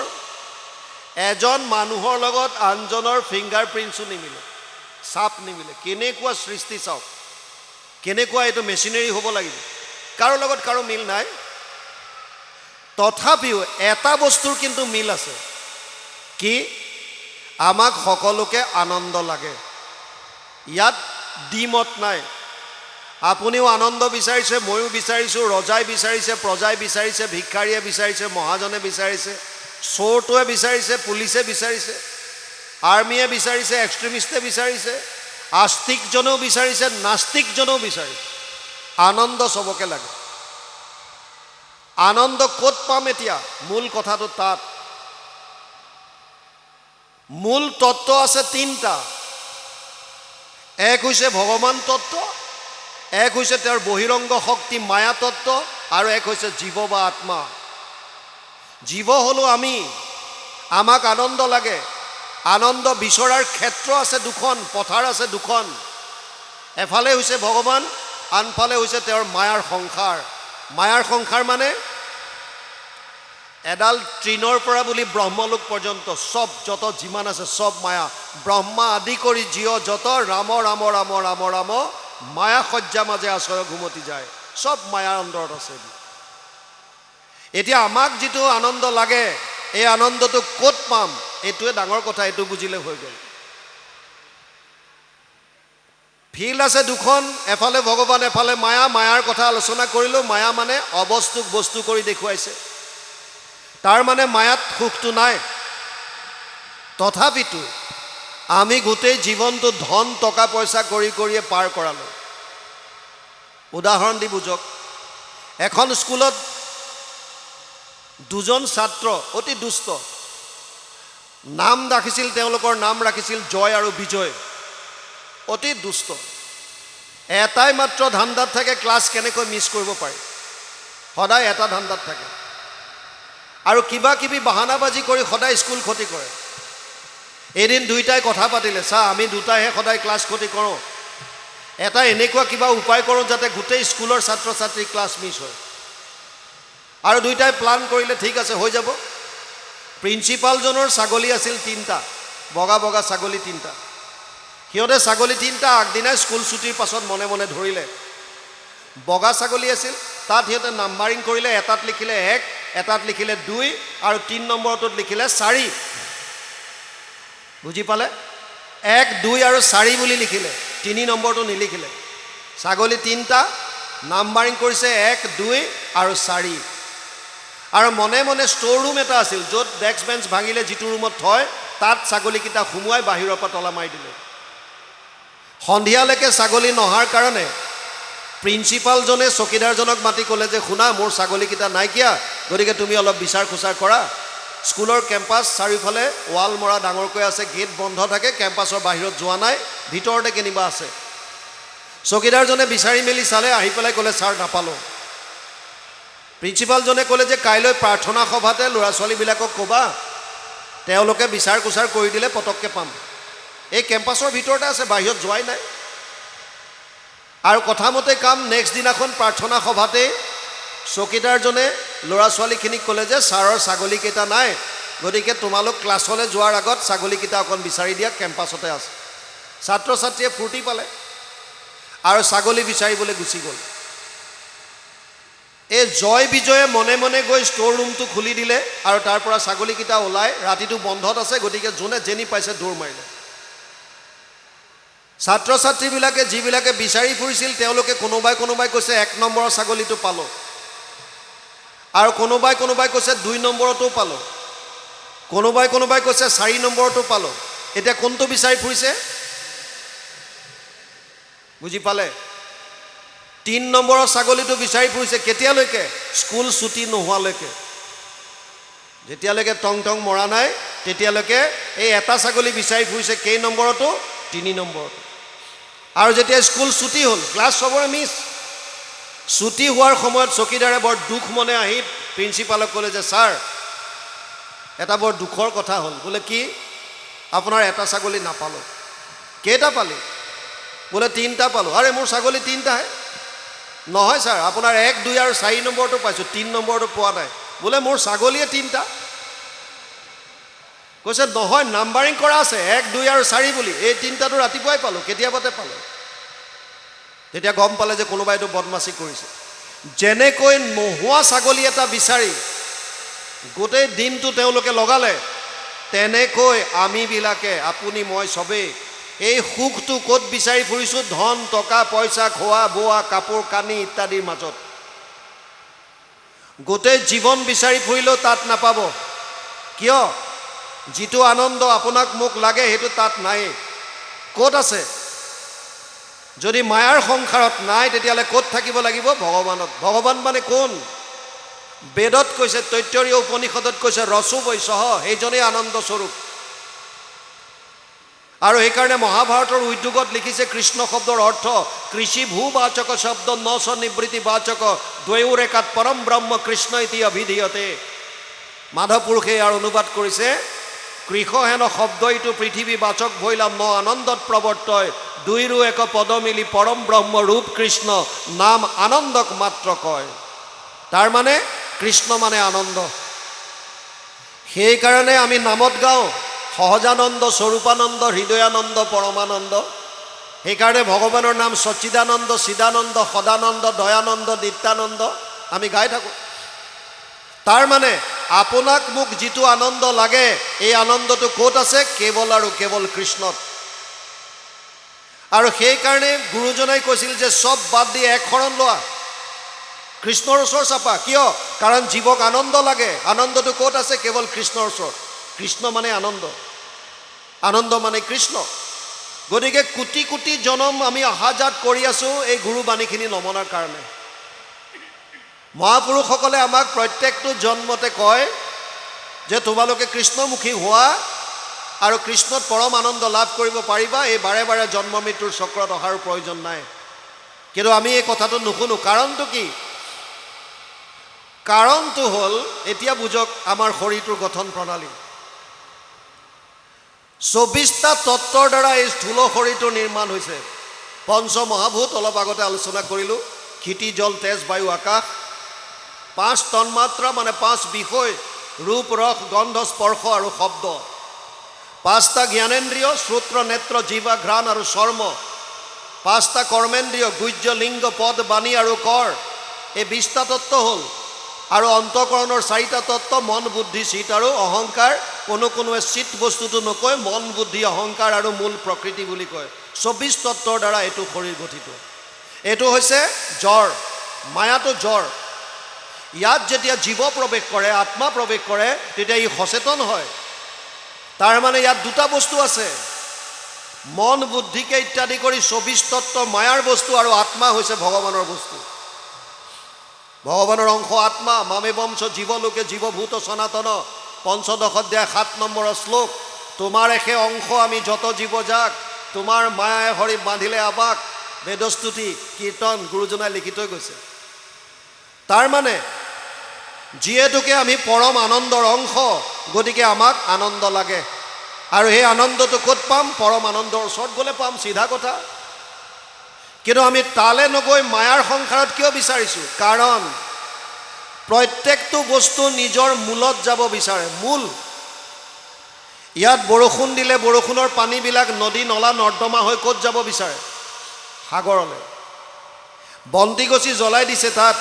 এজন মানুহৰ লগত আনজনৰ ফিংগাৰ প্ৰিণ্টছো নিমিলে, চাপ নিমিলে। কেনেকুৱা সৃষ্টি চাওক, কেনেকুৱা এইটো মেচিনেৰী হ'ব লাগিব। কাৰো লগত কাৰো মিল নাই। তথাপিও এটা বস্তুৰ কিন্তু মিল আছে, কি? আমাক সকলোকে আনন্দ লাগে। ইয়াত দ্বিমত নাই। আপুনিও আনন্দ বিচাৰিছে, ময়ো বিচাৰিছোঁ, ৰজাই বিচাৰিছে, প্ৰজাই বিচাৰিছে, ভিক্ষাৰীয়ে বিচাৰিছে, মহাজনে বিচাৰিছে, চোৰটোৱে বিচাৰিছে, পুলিচে বিচাৰিছে, আৰ্মিয়ে বিচাৰিছে, এক্সট্ৰিমিষ্টে বিচাৰিছে, আস্তিকজনেও বিচাৰিছে, নাস্তিকজনেও বিচাৰিছে। আনন্দ চবকে লাগে। আনন্দ ক'ত পাম এতিয়া? মূল কথাটো তাত। মূল তত্ত্ব আছে 3টা। এক হৈছে ভগৱান তত্ত্ব, এক হৈছে তেওঁৰ বহিৰংগ শক্তি মায়া তত্ত্ব, আৰু এক হৈছে জীৱ বা আত্মা। জীৱ হ'লো আমি, আমাক আনন্দ লাগে। আনন্দ বিচৰাৰ ক্ষেত্ৰ আছে 2খন, পথাৰ আছে 2খন। এফালে হৈছে ভগৱান, আনফালে হৈছে তেওঁৰ মায়াৰ সংসাৰ। মায়াৰ সংসাৰ মানে এডাল তৃণৰ পৰা বুলি ব্ৰহ্মলোক পৰ্যন্ত চব যত যিমান আছে চব মায়া ব্ৰহ্মা আদি কৰি জীৱ যত ৰাম ৰাম ৰাম ৰাম ৰাম মায়া সজ্জা মাজে আশ্ৰয় ঘুমতি যায় সব মায়াৰ অন্তৰত আছে এতিয়া আমাক যেটো আনন্দ লাগে এই আনন্দটো ক'ত পাম এটোৱে ডাঙৰ কথা এটো বুজিলে হৈ গ'ল ফিল আছে দুখন এফালে ভগৱান এফালে মায়া মায়াৰ কথা আলোচনা কৰিলো মায়া মানে অবস্তুক বস্তু কৰি দেখুৱাইছে তাৰ মানে মায়াত সুখটো নাই তথাপিতো আমি গোটেই জীৱনটো ধন টকা পইচা কৰি কৰিয়ে পাৰ কৰালো উদাহৰণ দি বুজক এখন স্কুলত দুজন ছাত্ৰ অতি দুষ্ট নাম ৰাখিছিল তেওঁলোকৰ নাম ৰাখিছিল জয় আৰু বিজয় অতি দুষ্ট এটাই মাত্ৰ ধান্দাত থাকে ক্লাছ কেনেকৈ মিছ কৰিব পাৰি সদায় এটা ধান্দাত থাকে আৰু কিবা কিবি বাহানাবাজি কৰি সদায় স্কুল ক্ষতি কৰে এদিন দুইটাই কথা পাতিলে চা আমি দুটাইহে সদায় ক্লাছ ক্ষতি কৰোঁ এটা এনেকুৱা কিবা উপায় কৰোঁ যাতে গোটেই স্কুলৰ ছাত্ৰ ছাত্ৰী ক্লাছ মিছ হয় আৰু দুইটাই প্লান কৰিলে ঠিক আছে হৈ যাব প্ৰিন্সিপালজনৰ ছাগলী আছিল 3টা বগা বগা ছাগলী 3টা সিহঁতে ছাগলী 3টা আগদিনাই স্কুল ছুটিৰ পাছত মনে মনে ধৰিলে বগা ছাগলী আছিল তাত সিহঁতে নাম্বাৰিং কৰিলে এটাত লিখিলে 1 এটাত লিখিলে 2 আৰু 3 নম্বৰটোত লিখিলে 4 বুজি পালে 1 2 আৰু 4 বুলি লিখিলে 3 নম্বৰটো নিলিখিলে ছাগলী 3টা নাম্বাৰিং কৰিছে 1 2 আৰু 4 আৰু মনে মনে ষ্ট'ৰ ৰুম এটা আছিল য'ত ডেস্ক বেঞ্চ ভাঙিলে যিটো ৰুমত থয় তাত ছাগলীকেইটা সুমুৱাই বাহিৰৰ পৰা তলা মাৰি দিলে সন্ধিয়ালৈকে ছাগলী নহাৰ কাৰণে প্ৰিন্সিপালজনে চকীদাৰজনক মাতি ক'লে যে শুনা মোৰ ছাগলীকেইটা নাইকিয়া গতিকে তুমি অলপ বিচাৰ খোচাৰ কৰা স্কুলৰ কেম্পাছ চাৰিওফালে ৱাল মৰা ডাঙৰকৈ আছে গেট বন্ধ থাকে কেম্পাছৰ বাহিৰত যোৱা নাই ভিতৰতে কেনিবা আছে চকীদাৰজনে বিচাৰি মেলি চালে আহি পেলাই ক'লে ছাৰ নাপালোঁ প্ৰিন্সিপালজনে ক'লে যে কাইলৈ প্ৰাৰ্থনা সভাতে ল'ৰা ছোৱালীবিলাকক ক'বা তেওঁলোকে বিচাৰ কুচাৰ কৰি দিলে পটককৈ পাম এই কেম্পাছৰ ভিতৰতে আছে বাহিৰত যোৱাই নাই আৰু কথামতে কাম নেক্সট দিনাখন প্ৰাৰ্থনা সভাতে চকীদাৰজনে ল'ৰা ছোৱালীখিনিক ক'লে যে ছাৰৰ ছাগলীকেইটা নাই গতিকে তোমালোক ক্লাছলৈ যোৱাৰ আগত ছাগলীকেইটা অকণ বিচাৰি দিয়া কেম্পাছতে আছে ছাত্ৰ ছাত্ৰীয়ে ফূৰ্তি পালে আৰু ছাগলী বিচাৰিবলৈ গুচি গ'ল এই জয় বিজয়ে মনে মনে গৈ ষ্ট'ৰ ৰুমটো খুলি দিলে আৰু তাৰ পৰা ছাগলীকেইটা ওলাই ৰাতিটো বন্ধত আছে গতিকে যোনে যেনি পাইছে দৌৰ মাৰিলে ছাত্ৰ ছাত্ৰীবিলাকে যিবিলাকে বিচাৰি ফুৰিছিল তেওঁলোকে কোনোবাই কৈছে 1 নম্বৰৰ ছাগলীটো পালোঁ আৰু কোনোবাই কৈছে 2 নম্বৰটো পালোঁ কোনোবাই কৈছে 4 নম্বৰটো পালোঁ এতিয়া কোনটো বিচাৰি ফুৰিছে বুজি পালে 3 নম্বৰৰ ছাগলীটো বিচাৰি ফুৰিছে কেতিয়ালৈকে স্কুল ছুটি নোহোৱালৈকে যেতিয়ালৈকে টং টং মৰা নাই তেতিয়ালৈকে এই এটা ছাগলী বিচাৰি ফুৰিছে কেই নম্বৰটো 3 নম্বৰটো আৰু যেতিয়া স্কুল ছুটি হ'ল ক্লাছ সবৰে মিছ ছুটি হোৱাৰ সময়ত চকীদাৰে বৰ দুখ মনে আহি প্ৰিন্সিপালক ক'লে যে ছাৰ এটা বৰ দুখৰ কথা হ'ল বোলে কি আপোনাৰ এটা ছাগলী নাপালোঁ কেইটা পালি বোলে 3টা পালোঁ আৰে মোৰ ছাগলী 3টাহে নহয় ছাৰ আপোনাৰ 1 2 আৰু 4 নম্বৰটো পাইছোঁ 3 নম্বৰটো পোৱা নাই বোলে মোৰ ছাগলীয়ে 3টা কৈছে নহয় নাম্বাৰিং কৰা আছে 1 2 আৰু 4 বুলি এই 3টাটো ৰাতিপুৱাই পালোঁ কেতিয়াবাতে পালোঁ তেতিয়া গম পালে যে কোনোবাই এইটো বদমাচি কৰিছে যেনেকৈ নোহোৱা ছাগলী এটা বিচাৰি গোটেই দিনটো তেওঁলোকে লগালে তেনেকৈ আমিবিলাকে আপুনি মই চবেই এই সুখটো ক'ত বিচাৰি ফুৰিছোঁ ধন টকা পইচা খোৱা বোৱা কাপোৰ কানি ইত্যাদিৰ মাজত গোটেই জীৱন বিচাৰি ফুৰিলেও তাত নাপাব কিয় যিটো আনন্দ আপোনাক মোক লাগে সেইটো তাত নাই ক'ত আছে যদি মায়াৰ সংসাৰত নাই তেতিয়াহ'লে ক'ত থাকিব লাগিব ভগৱানত ভগৱান মানে কোন বেদত কৈছে তৈত্তৰীয় উপনিষদত কৈছে ৰসো বৈশহ সেইজনেই আনন্দ স্বৰূপ আৰু সেইকাৰণে মহাভাৰতৰ উদ্যোগত লিখিছে কৃষ্ণ শব্দৰ অৰ্থ কৃষি ভূবাচক শব্দ নশ নিবৃত্তি বাচক দ্বয়োৰ একাত পৰম ব্ৰহ্ম কৃষ্ণ ইতি অভিধীয়তে মাধৱ পুৰুষে ইয়াৰ অনুবাদ কৰিছে কৃষ হেন শব্দ ইটো পৃথিৱী বাচক ভৈলাম ন আনন্দত প্ৰৱৰ্তয় দুইৰো এক পদ মিলি পৰম ব্ৰহ্ম ৰূপ কৃষ্ণ নাম আনন্দক মাত্ৰ কয় তাৰ মানে কৃষ্ণ মানে আনন্দ সেইকাৰণে আমি নামত গাওঁ সহজানন্দ, স্বৰূপানন্দ, হৃদয়ানন্দ, পৰমানন্দ। সেইকাৰণে ভগৱানৰ নাম সচ্চিদানন্দ, চিদানন্দ, সদানন্দ, দয়ানন্দ, নিত্যানন্দ আমি গাই থাকোঁ। তাৰ মানে আপোনাক মোক যিটো আনন্দ লাগে, এই আনন্দটো ক'ত আছে? কেৱল আৰু কেৱল কৃষ্ণত। আৰু সেইকাৰণে গুৰুজনাই কৈছিল যে চব বাদ দি এক শৰণ লোৱা, কৃষ্ণৰ ওচৰ চাপা। কিয়? কাৰণ জীৱক আনন্দ লাগে। আনন্দটো ক'ত আছে? কেৱল কৃষ্ণৰ ওচৰত। কৃষ্ণ মানে আনন্দ, আনন্দ মানে কৃষ্ণ। গতিকে কোটি কোটি জনম আমি অহা যাত কৰি আছোঁ এই গুৰুবাণীখিনি নমনাৰ কাৰণে। মহাপুৰুষসকলে আমাক প্ৰত্যেকটো জন্মতে কয় যে তোমালোকে কৃষ্ণমুখী হোৱা আৰু কৃষ্ণত পৰম আনন্দ লাভ কৰিব পাৰিবা। এই বাৰে বাৰে জন্ম মৃত্যুৰ চক্ৰত অহাৰ প্ৰয়োজন নাই। কিন্তু আমি এই কথাটো নুশুনো। কাৰণটো কি? কাৰণটো হ'ল, এতিয়া বুজক আমাৰ শৰীৰটোৰ গঠন প্ৰণালী। 24টা তত্ত্বৰ দ্বাৰা এই স্থূল শৰীৰটোৰ নিৰ্মাণ হৈছে। পঞ্চ মহাভূত অলপ আগতে আলোচনা কৰিলোঁ। ক্ষিতি, জল, তেজ, বায়ু, আকাশ। 5 তন্মাত্ৰা মানে 5 বিষয়, ৰূপ, ৰস, গন্ধ, স্পৰ্শ আৰু শব্দ। 5টা জ্ঞানেন্দ্ৰিয়, শ্ৰোত্ৰ, নেত্ৰ, জিভা, ঘ্ৰাণ আৰু চৰ্ম। 5টা কৰ্মেন্দ্ৰিয়, গুহ্য, লিংগ, পদ, বাণী আৰু কৰ। এই 20টা তত্ত্ব হ'ল। আৰু অন্তঃকৰণৰ 4টা তত্ত্ব, মন, বুদ্ধি, চিত আৰু অহংকাৰ। কোনোৱে চিত বস্তুটো নকয়, মন, বুদ্ধি, অহংকাৰ আৰু মূল প্ৰকৃতি বুলি কয়। 24 তত্ত্বৰ দ্বাৰা এইটো শৰীৰ গঠিত। এইটো হৈছে জ্বৰ, মায়াটো জ্বৰ। ইয়াত যেতিয়া জীৱ প্ৰৱেশ কৰে, আত্মা প্ৰৱেশ কৰে, তেতিয়া ই সচেতন হয়। তাৰ মানে ইয়াত দুটা বস্তু আছে, মন, বুদ্ধিকে ইত্যাদি কৰি 24 তত্ত্ব মায়াৰ বস্তু, আৰু আত্মা হৈছে ভগৱানৰ বস্তু। ভগৱানৰ অংশ আত্মা। মামে বংশ জীৱলোকে জীৱভূত সনাতন। পঞ্চদশ অধ্যায় 7 নম্বৰ শ্লোক। তোমাৰ একে অংশ আমি যত জীৱ যাক, তোমাৰ মায়াই হৰি বান্ধিলে আবাক। বেদস্তুতি, কীৰ্তন গুৰুজনাই লিখি থৈ গৈছে। তাৰ মানে যিহেতুকে আমি পৰম আনন্দৰ অংশ, গতিকে আমাক আনন্দ লাগে। আৰু সেই আনন্দটো ক'ত পাম? পৰম আনন্দৰ ওচৰত গ'লে পাম, চিধা কথা। কিন্তু আমি তালে নগৈ মায়াৰ সংসাৰত কিয় বিচাৰিছোঁ? কাৰণ প্ৰত্যেকটো বস্তু নিজৰ মূলত যাব বিচাৰে। মূল। ইয়াত বৰষুণ দিলে বৰষুণৰ পানীবিলাক নদী, নলা, নৰ্দমা হৈ ক'ত যাব বিচাৰে? সাগৰলৈ। বন্তি গছি জ্বলাই দিছে, তাত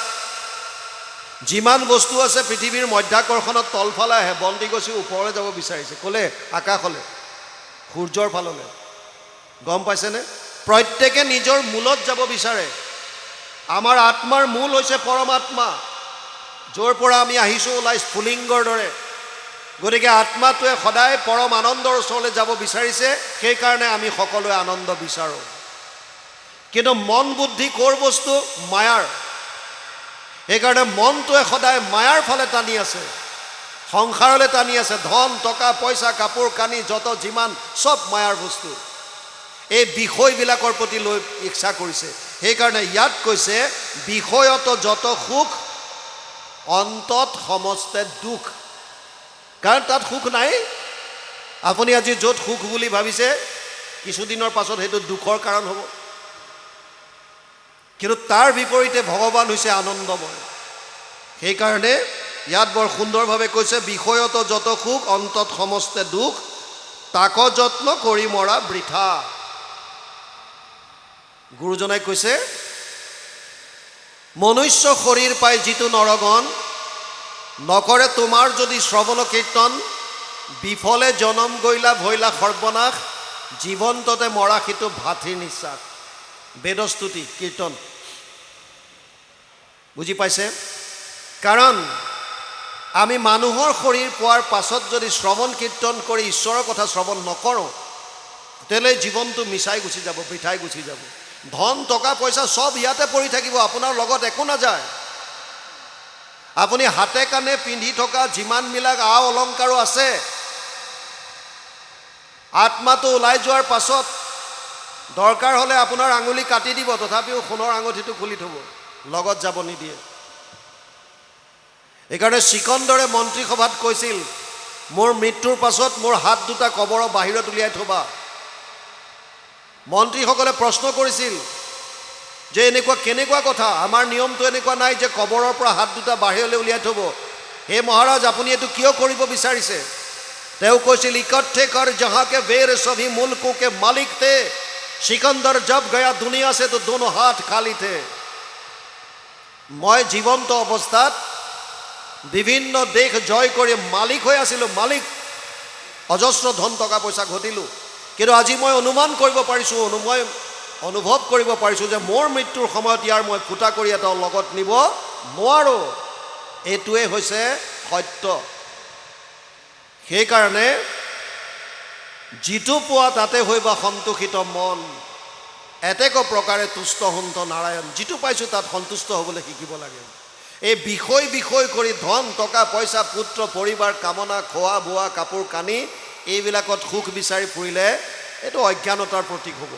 যিমান বস্তু আছে পৃথিৱীৰ মধ্যাকৰ্ষণত তলফালে আহে। বন্তি গছি ওপৰলৈ যাব বিচাৰিছে। ক'লে? আকাশলৈ, সূৰ্যৰ ফাললৈ। গম পাইছেনে? প্ৰত্যেকে নিজৰ মূলত যাব বিচাৰে। আমাৰ আত্মাৰ মূল হৈছে পৰমাত্মা, য'ৰ পৰা আমি আহিছোঁ ওলাই স্ফুলিংগৰ দৰে। গতিকে আত্মাটোৱে সদায় পৰম আনন্দৰ ওচৰলৈ যাব বিচাৰিছে। সেইকাৰণে আমি সকলোৱে আনন্দ বিচাৰোঁ। কিন্তু মন, বুদ্ধি ক'ৰ বস্তু? মায়াৰ। সেইকাৰণে মনটোৱে সদায় মায়াৰ ফালে টানি আছে, সংসাৰলৈ টানি আছে। ধন, টকা, পইচা, কাপোৰ কানি, যত যিমান, চব মায়াৰ বস্তু। এই বিষয়বিলাকৰ প্ৰতি লৈ ইচ্ছা কৰিছে। সেইকাৰণে ইয়াত কৈছে বিষয়ত যত সুখ, অন্তত সমস্তে দুখ। কাৰণ তাত সুখ নাই। আপুনি আজি য'ত সুখ বুলি ভাবিছে, কিছুদিনৰ পাছত সেইটো দুখৰ কাৰণ হ'ব। কিন্তু তাৰ বিপৰীতে ভগৱান হৈছে আনন্দময়। সেইকাৰণে ইয়াত বৰ সুন্দৰভাৱে কৈছে, বিষয়ত যত সুখ, অন্তত সমস্তে দুখ, তাক যত্ন কৰি মৰা বৃথা। গুৰুজনাই কৈছে, মনুষ্য শৰীৰ পাই যিটো নৰগণ, নকৰে তোমাৰ যদি শ্ৰৱণ কীৰ্তন, বিফলে জনম গৈলা ভৈলা সৰ্বনাশ, জীৱন্ততে মৰা সিটো ভাতৃ নিশ্বাস। বেদস্তুতি, কীৰ্তন। বুজি পাইছে? কাৰণ আমি মানুহৰ শৰীৰ পোৱাৰ পাছত যদি শ্ৰৱণ কীৰ্তন কৰি ঈশ্বৰৰ কথা শ্ৰৱণ নকৰোঁ, তেতিয়াহ'লে জীৱনটো মিছাই গুচি যাব, বৃথাই গুচি যাব। ধন, টকা, পইচা চব ইয়াতে পৰি থাকিব, আপোনাৰ লগত একো নাযায়। আপুনি হাতে কাণে পিন্ধি থকা যিমানবিলাক আ অলংকাৰো আছে, আত্মাটো ওলাই যোৱাৰ পাছত দৰকাৰ হ'লে আপোনাৰ আঙুলি কাটি দিব, তথাপিও সোণৰ আঙুঠিটো খুলি থ'ব, লগত যাব নিদিয়ে। এইকাৰণে চিকন্দৰে মন্ত্ৰী সভাত কৈছিল, মোৰ মৃত্যুৰ পাছত মোৰ হাত দুটা কবৰৰ বাহিৰত উলিয়াই থবা। মন্ত্ৰীসকলে প্ৰশ্ন কৰিছিল যে এনেকুৱা কেনেকুৱা কথা, আমাৰ নিয়মটো এনেকুৱা নাই যে কবৰৰ পৰা হাত দুটা বাহিৰলৈ উলিয়াই থ'ব। হে মহাৰাজ আপুনি এইটো কিয় কৰিব বিচাৰিছে তেওঁ কৈছিল ইকঠে কৰ জহাকে বেৰ সভি মুলকো কে মালিক थे सिकंदर जब गया दुनिया से तो दोनों हाथ खाली थे মই জীবন্ত অৱস্থাত বিভিন্ন দেশ জয় কৰি মালিক হৈ আছিলোঁ মালিক অজস্ৰ ধন টকা পইচা ঘটিলোঁ কিন্তু আজি মই অনুমান কৰিব পাৰিছোঁ মই অনুভৱ কৰিব পাৰিছোঁ যে মোৰ মৃত্যুৰ সময়ত ইয়াৰ মই ফুটা কৰি এটা লগত নিব নোৱাৰো এইটোৱে হৈছে সত্য সেইকাৰণে যিটো পোৱা তাতে হৈবা সন্তোষিত মন এতেক প্ৰকাৰে তুষ্ট হন্ত নাৰায়ণ যিটো পাইছোঁ তাত সন্তুষ্ট হ'বলৈ শিকিব লাগে এই বিষয় কৰি ধন টকা পইচা পুত্ৰ পৰিবাৰ কামনা খোৱা বোৱা কাপোৰ কানি এইবিলাকত সুখ বিচাৰি ফুৰিলে এইটো অজ্ঞানতাৰ প্ৰতীক হ'ব